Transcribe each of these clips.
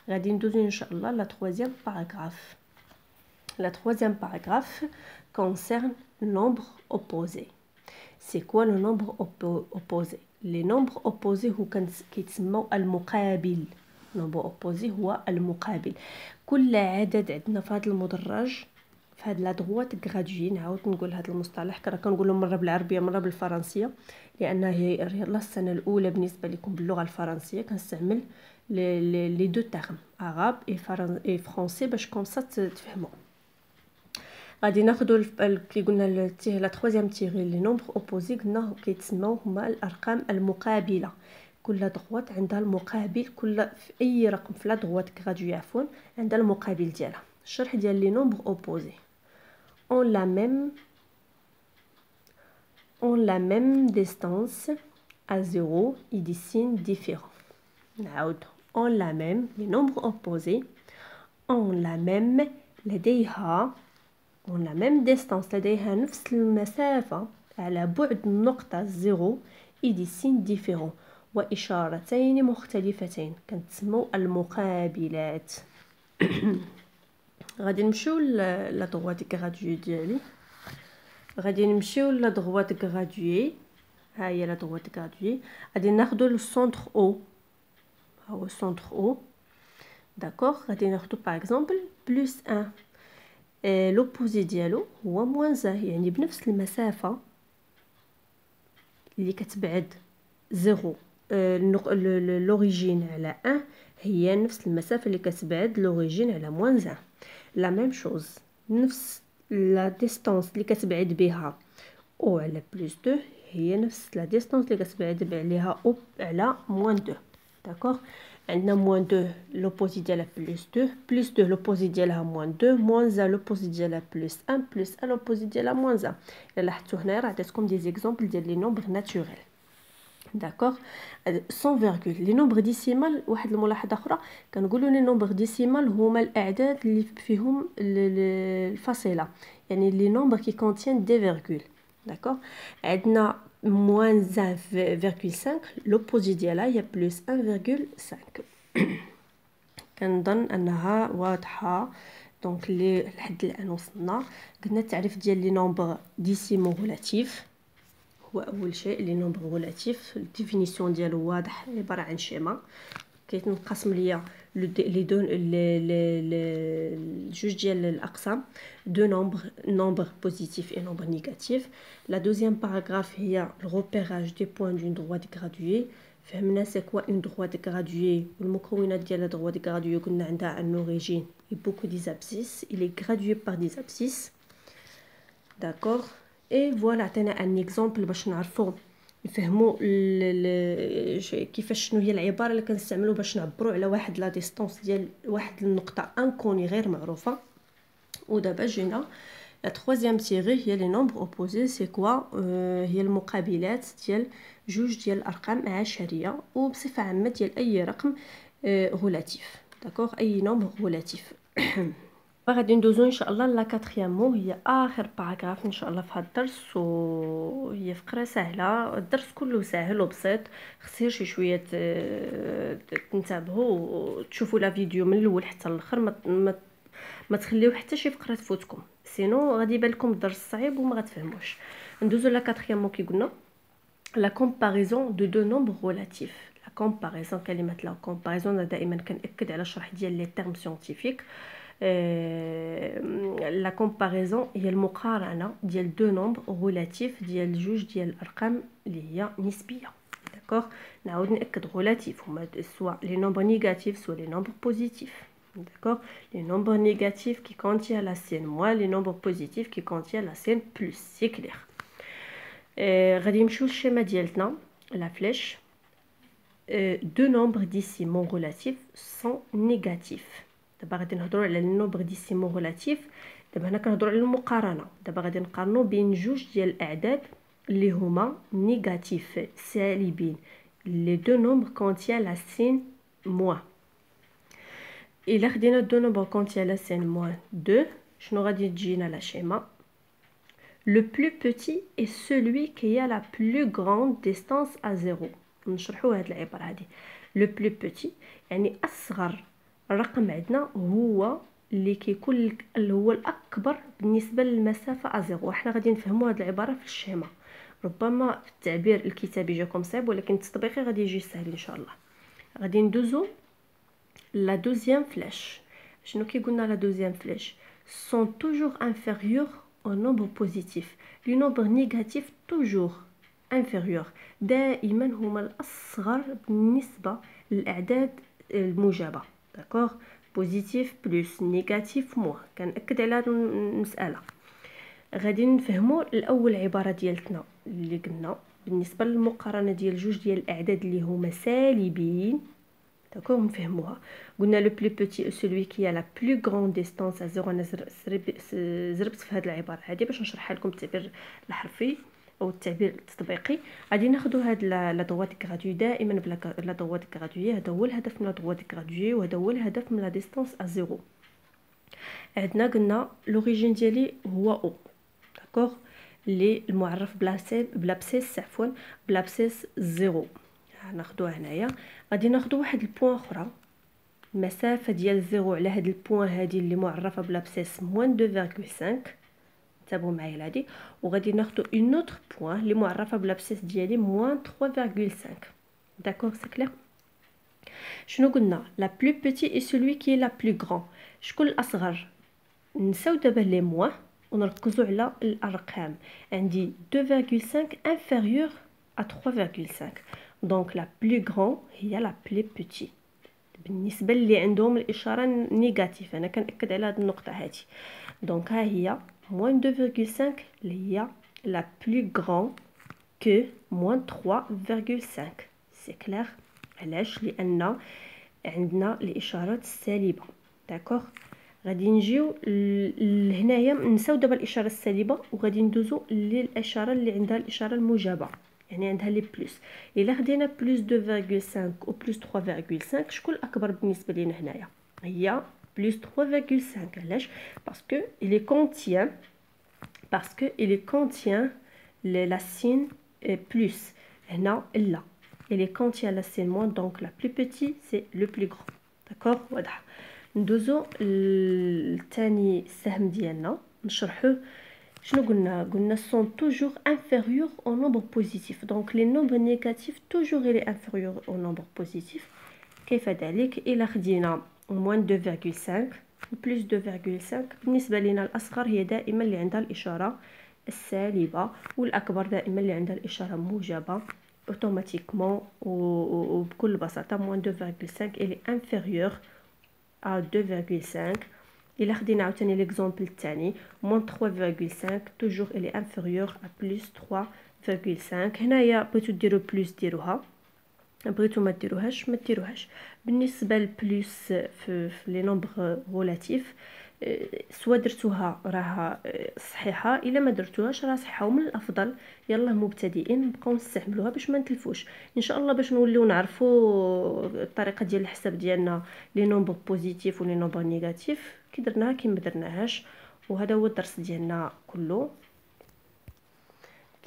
غادي ندوزو ان شاء الله لا troisième paragraphe. La troisième paragraphe concerne le nombre opposé. C'est quoi le nombre opposé? Les nombres opposés هو كيتسموا المقابل. nombre opposé هو المقابل. كل عدد عندنا في هذا المدرج في هاد لا دروات غراديي. نعاود نقول هذا المصطلح راه كنقولوا مره بالعربيه مره بالفرنسيه لان هي يلاه السنه الاولى بالنسبه لكم باللغه الفرنسيه كنستعمل لي دو تيرم عرب اي فرونسي باش كومسا تفهموا. غادي ناخذوا كي قلنا لا troisième تيغي لي نومبر اوبوزي قلنا كيتسموا هما الارقام المقابله. كل دروات عندها المقابل. كل في اي رقم في لا دروات غراديي عفوا عندها المقابل ديالها. الشرح ديال لي نومبر اوبوزي ont la même distance à 0 et des signes différents. ont la même, les nombres opposés ont la même لديها ont la même distance لديها نفس المسافة على بعد النقطة 0 et des signes différents وإشارتين مختلفتين كنتسموا المقابلات. غادي نمشيو لا droite graduée ديالي. غادي نمشيو لا droite graduée. ها هي لا droite graduée. غادي ناخذوا لو centre O. ها هو centre O. داكوغ. غادي ناخذوا باغ اكزومبل بلس 1. لوبوزي ديالو هو موان 1 يعني بنفس المسافه اللي كتبعد 0 لوريجين على 1 هي نفس المسافه اللي كتبعد لوريجين على موان 1. لا ميم شوز نفس لا ديستانس اللي كتبعد بها او على بلس 2 هي نفس لا ديستانس اللي كتبعد عليها او على موان 2. داكوغ. عندنا موان 2 لوبوزي ديالها بلس 2 بلس 2 لوبوزي ديالها موان 2 موان 1 لوبوزي ديالها بلس 1 بلس 1 لوبوزي ديالها موان 1. الا لاحظتوا هنايا راه عطيتكم دي زيكزامبل ديال لي نومبر ناتوريل. داكوغ. سون فيرغول لي نومبر ديسيمال. واحد الملاحظه اخرى كنقولوا لي نومبر ديسيمال هما الاعداد اللي فيهم الفاصله يعني لي نومبر كي كونتين دي فيرغول. داكوغ. عندنا موان 1,5 لوبوزي ديالها هي بلس 1,5. كنظن انها واضحه. دونك لي لحد الان وصلنا. قلنا التعريف ديال لي نومبر ديسيمو غولاتيف هو اول شيء. لي نومبر غولاتيف الديفينيسيون ديالو واضح عباره عن شيما كيتنقسم ليا لي دو جوج ديال الاقسام دو نومبر بوزيتيف اي نومبر نيجاتيف. لا دوزيام باراغراف هي الروبيراج دي بوين دون droite graduée. فهمنا سي كوا اون droite graduée والمكونات ديال لا droite graduée قلنا عندها ان اوريجين اي بوكو دي زابسيس il est gradué par des abscisses. d'accord. اي فوالا عطينا ان اكزامبل باش نعرفوا نفهموا كيفاش شنو هي العباره اللي كنستعملوا باش نعبروا على واحد لا ديستانس ديال واحد النقطه انكوني غير معروفه. ودابا جينا لا troisième تيغي هي لي نومبر اوبوزي. سي كوا هي المقابلات ديال جوج ديال الارقام عشريه وبصفه عامه ديال اي رقم غولاتيف. داكوغ. اي نومبر غولاتيف. غادي ندوزو ان شاء الله لا 4 هي اخر باراغراف ان شاء الله في هذا الدرس وهي فقره سهله. الدرس كله سهل وبسيط. خصير شي شويه تنتبهوا وتشوفوا لا فيديو من الاول حتى الاخر. ما تخليو حتى شي فقره تفوتكم سينو غادي يبان لكم الدرس صعيب وما غتفهموش. ندوزو لا 4 كي قلنا لا كومباريزون دو دو نومبر غولاتيف. لا كومباريزون كلمه لا كومباريزون دائما كنأكد على الشرح ديال لي تيرم سيانتيفيك. لا كومباريزون هي المقارنه ديال دو نومبر غولاتيف ديال جوج ديال الارقام اللي هي نسبيه. داكوغ. نعاود ناكد غولاتيف هما سواء لي نومبر نيجاتيف سواء لي نومبر بوزيتيف. D'accord. Les nombres négatifs qui contiennent la signe moins, les nombres positifs qui contiennent la signe plus. C'est clair. غادي نمشيو للشيما ديالتنا la flèche. Deux nombres décimaux relatifs sont négatifs. دابا غادي نهضروا على لي نومبر ديسيمو غولاتيف. دابا هنا كنهضروا على المقارنه. دابا غادي نقارنوا بين جوج ديال الاعداد اللي هما نيجاتيف سالبين. لي دو نومبر كونتيان لا سين موان. الا خدينا دو نومبر كونتيان لا سين موان 2 شنو غادي تجينا لا شيما؟ Le plus petit est celui qui a la plus grande distance à 0. نشرحوا هاد العباره هذه. Le plus petit يعني اصغر الرقم عندنا هو اللي كيكون اللي هو الاكبر بالنسبه للمسافه ازيرو. احنا غادي نفهموا هذه العباره في الشيما. ربما في التعبير الكتابي جاكم صعيب، ولكن التطبيقي غادي يجي سهل ان شاء الله. غادي ندوزو لا دوزيام فلاش. شنو كيقولنا لا دوزيام فلاش؟ sont toujours inférieurs au nombre positif. le nombre négatif toujours inférieur. دائما هما الاصغر بالنسبه للاعداد الموجبه. داكوغ، بوزيتيف بلس نيجاتيف موان. كنأكد على هذه المساله. غادي نفهموا الاول عباره ديالتنا اللي قلنا بالنسبه للمقارنه ديال جوج ديال الاعداد اللي هما سالبين. داكوغ، نفهموها. قلنا لو بلو بوتي سولوي كي لا بلو غران ديستانس ا زيرو. انا زربت في هذه العباره هذه باش نشرحها لكم التعبير الحرفي او التعبير التطبيقي. غادي ناخذ هاد لا دوا دي غرادوي دائما بلا لا دوا دي غرادوي. هذا هو الهدف من لا دوا دي غرادوي، وهذا هو الهدف من لا ديستانس ا زيرو. عندنا قلنا لوريجين ديالي هو او. داكوغ، اللي المعرف بلا بسيس عفوا بلا بسيس زيرو. ناخذوها هنايا. غادي ناخذ واحد البوين اخرى، المسافه ديال زيرو على هاد البوين هادي اللي معرفه بلا بسيس موان 2.5. تابعوا معايا لهادي. وغادي ناخذ اون اوتر بوين اللي معرفه بلا بسيس ديالي موان 3.5. داكوغ، سي كلير. شنو قلنا؟ لا بلو بوتي اي سولوي كي لا بلو غران. شكون الاصغر؟ نساو دابا لي موان ونركزوا على الارقام. عندي 2.5 انفيريور ا 3.5. دونك لا بلو غران هي لا بلو بوتي بالنسبه اللي عندهم الاشاره نيجاتيف. انا كنأكد على هذه النقطه هذه. دونك ها هي موان 2.5 اللي هي لا بلو غران كو موان 3.5. سي كلير. علاش؟ لان عندنا الاشارات السالبه. داكوغ، غادي نجيو لهنايا نساو دابا الاشاره السالبه وغادي ندوزو للاشاره اللي عندها الاشاره الموجبه، يعني عندها لي بلس. الا خدينا بلس 2.5 و بلس 3.5 شكون الاكبر بالنسبه لينا هنايا؟ هي بلس 3.5. علاش؟ باسكو il contient la signe plus. هنا لا il contient la signe moins. donc la plus petit c'est le plus grand. d'accord. واضح. ندوزو الثاني السهم ديالنا نشرحوه. شنو قلنا sont toujours inférieurs au nombre positif. donc les nombres négatifs toujours il est inférieur au nombre positif. كيف ذلك؟ الا خدينا moins 2.5 plus 2.5 بالنسبه لنا الاصغر هي دائما اللي عندها الاشاره السالبه، والاكبر دائما اللي عندها الاشاره موجبه اوتوماتيكمون. وبكل بساطه moins 2.5 il est inférieur à 2.5. الا خدينا عاوتاني ليكزامبل الثاني moins 3.5 toujours il est inférieur à plus 3.5. هنايا بغيتو ديروا بلس ديروها، بغيتو ما ديروهاش ما ديروهاش. بالنسبه للبلس في لي نومبر ريلاتيف سوا درتوها راها صحيحه، الا ما درتوهاش راه صحيحه. ومن الافضل يلا مبتدئين نبقاو نستعملوها باش ما نتلفوش ان شاء الله، باش نوليو نعرفوا الطريقه ديال الحساب ديالنا لي نومبر بوزيتيف ولي نومبر نيجاتيف كي درناها كي ما درناهاش. وهذا هو الدرس ديالنا كله.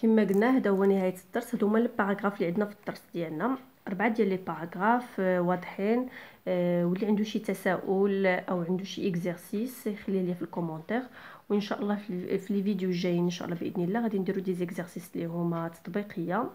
كما قلنا هذا هو نهايه الدرس. هادو هما الباراغراف اللي عندنا في الدرس ديالنا، 4 ديال لي باراغراف واضحين. واللي عنده شي تساؤل او عنده شي اكزرسيس يخليه لي في الكومونتير. وان شاء الله في لي فيديو الجايين ان شاء الله باذن الله غادي نديروا دي زيكزرسيس اللي هما تطبيقيه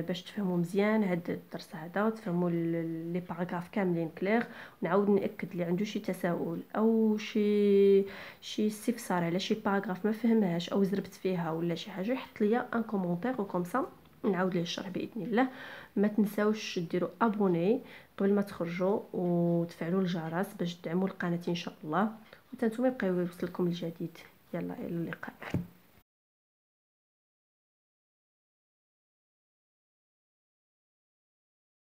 باش تفهموا مزيان هذا الدرس هذا وتفهموا لي باراغراف كاملين كلير. ونعاود ناكد اللي عنده شي تساؤل او شي استفسار على شي باراغراف ما فهمهاش او زربت فيها ولا شي حاجه يحط لي ان كومونتير وكم سا نعاود ليه الشرح باذن الله. ما تنساوش ديروا ابوني قبل ما تخرجوا وتفعلوا الجرس باش تدعموا القناه ان شاء الله، وتنتوما يبقى يوصلكم الجديد. يلا الى اللقاء.